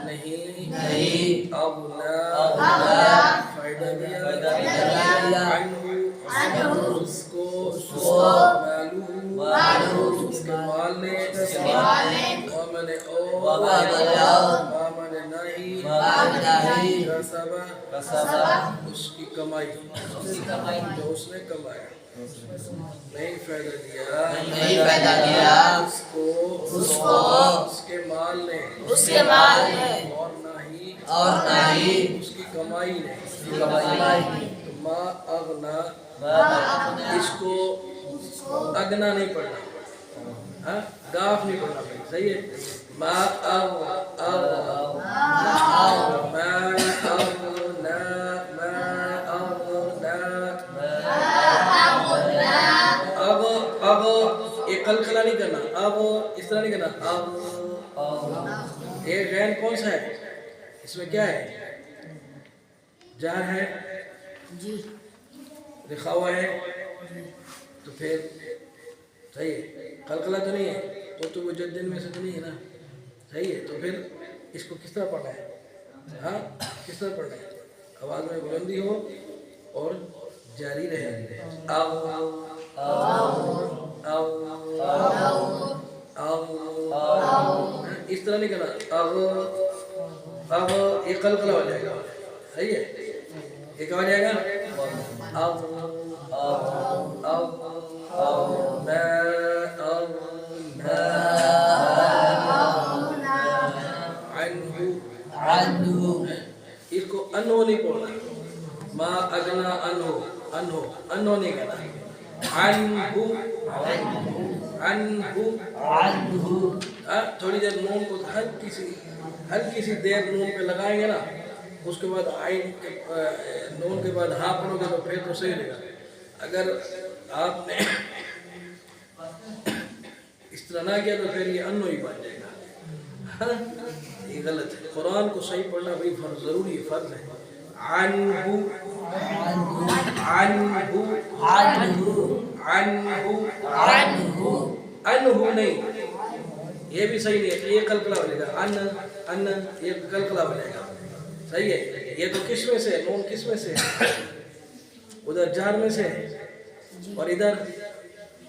نہیں اغنا فائدہ دیا عنہ اس کو مالو اس کے مال نے ومن نہیں کسبہ اس کی کمائی جو اس نے کمایا نہیں فائدہ دیا اس کو اس کے مال نے اور نہ ہی اس کی کمائی نے ما اغنا اس کو اگنا نہیں پڑھنا گاف نہیں پڑھنا صحیح ہے ما اب ایک قلقلہ نہیں کرنا اب اس طرح نہیں کرنا اب ایک غین کون سا ہے اس میں کیا ہے جہر ہے لکھا ہوا ہے تو پھر صحیح ہے قلقلہ تو نہیں ہے تو مجدد میں سے تو نہیں ہے نا صحیح ہے تو پھر اس کو کس طرح پڑھنا ہے کس طرح پڑھنا ہے آواز میں بلندی ہو اور جاری رہے اس طرح نہیں کرنا اب یہ قلقلہ ہو جائے گا صحیح ہے ایک آ جائے گا اس کو انہو نہیں بولنا ما اگنا انہو نہیں کہنا انہو تھوڑی دیر نون کو ہلکی سی دیر نون پہ لگائیں گے نا اس کے بعد عین نون کے بعد ہاں پڑھو گے تو پھر تو صحیح رہے گا اگر آپ نے اس طرح نہ کیا تو پھر یہ انو ہی بن جائے گا یہ غلط ہے قرآن کو صحیح پڑھنا بھائی ضروری ہے فرض ہے انہو نہیں یہ بھی صحیح نہیں ہے یہ قلقلہ بنے گا یہ قلقلہ بنے گا صحیح ہے یہ تو کس میں سے نون کس میں سے ادھر جہر میں سے اور ادھر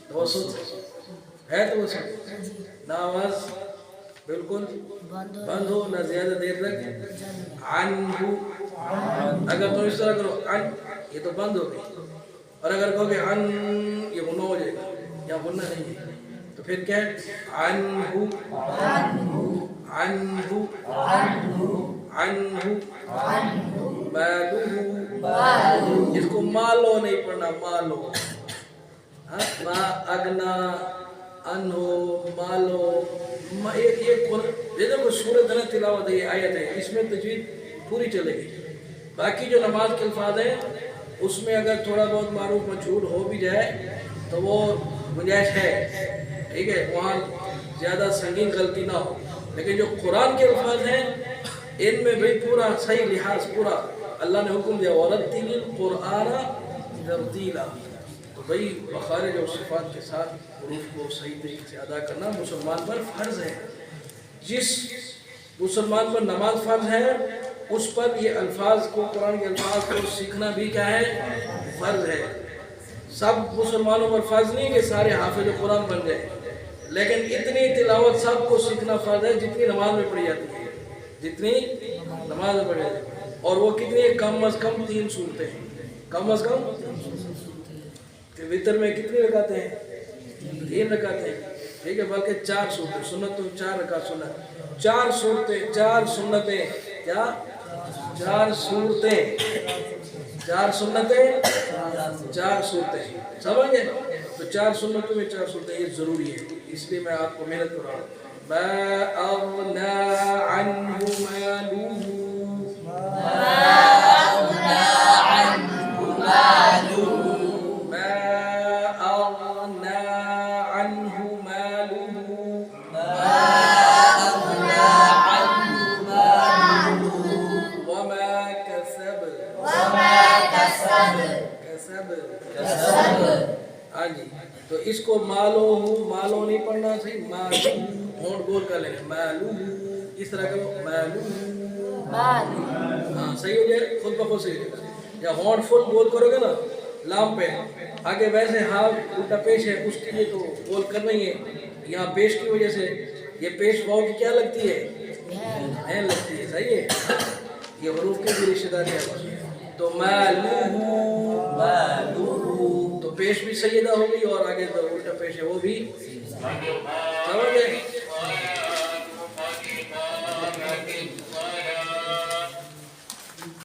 توسط ہے توسط نہ آواز بالکل بند ہو نہ زیادہ دیر تک عنہ اگر تم اس طرح کرو عن یہ تو بند ہو گئی اور اگر کہو کہ عن یہ غنہ ہو جائے گا یا غنہ نہیں ہے تو پھر کیا ہے عنہ مالو اس کو مالو نہیں پڑھنا مالو ما اگنا انہو مالو یہ دیکھو سورت ہے تلاوت ہے یہ آیت ہے اس میں تجوید پوری چلے گی باقی جو نماز کے الفاظ ہیں اس میں اگر تھوڑا بہت معروف مجھول ہو بھی جائے تو وہ گنجائش ہے ٹھیک ہے وہاں زیادہ سنگین غلطی نہ ہو لیکن جو قرآن کے الفاظ ہیں ان میں بھی پورا صحیح لحاظ پورا اللہ نے حکم دیا وَرَتِّلِ الْقُرْآنَ تَرْتِيلًا تو بھئی مخارج اور صفات کے ساتھ حروف کو صحیح طریقے سے ادا کرنا مسلمان پر فرض ہے جس مسلمان پر نماز فرض ہے اس پر یہ الفاظ کو قرآن کے الفاظ کو سیکھنا بھی کیا ہے فرض ہے سب مسلمانوں پر فرض نہیں کہ سارے حافظ قرآن بن جائیں لیکن اتنی تلاوت سب کو سیکھنا فرض ہے جتنی نماز میں پڑھی جاتی ہے جتنی نماز میں پڑھی جاتی ہے اور وہ کتنی کم از کم 3 صورتیں ہیں کم از کم وتر میں کتنی رکعتیں ہیں 3 رکعتیں ہیں ٹھیک ہے بلکہ 4 صورتیں سنت تو 4 رکعت سنت 4 صورتیں 4 سنتیں کیا 4 صورتیں 4 سنتیں 4 صورتیں سمجھ گئے تو 4 سنتوں میں 4 صورتیں یہ ضروری ہے اس لیے میں آپ کو محنت کر رہا ہوں ما اغنا عنہ مالہ تو اس کو مالو نہیں پڑھنا صحیح مالو ہونٹ گول کر لیں مالو کس طرح کرو مالو مالو ہاں صحیح ہو جائے خود بخود صحیح ہو جائے یا ہارٹ فل بول کرو گے نا لام پہ آگے ویسے ہاں الٹا پیش ہے اس کے لیے تو بول کرنا ہی ہے یہاں پیش کی وجہ سے یہ پیش واؤ کی کیا لگتی ہے ہے لگتی ہے صحیح ہے یہ حروف کی بھی رشتہ داری ہے تو مالو تو پیش بھی سیدہ ہو گئی اور آگے جو الٹا پیش ہے وہ بھی سمجھ گئے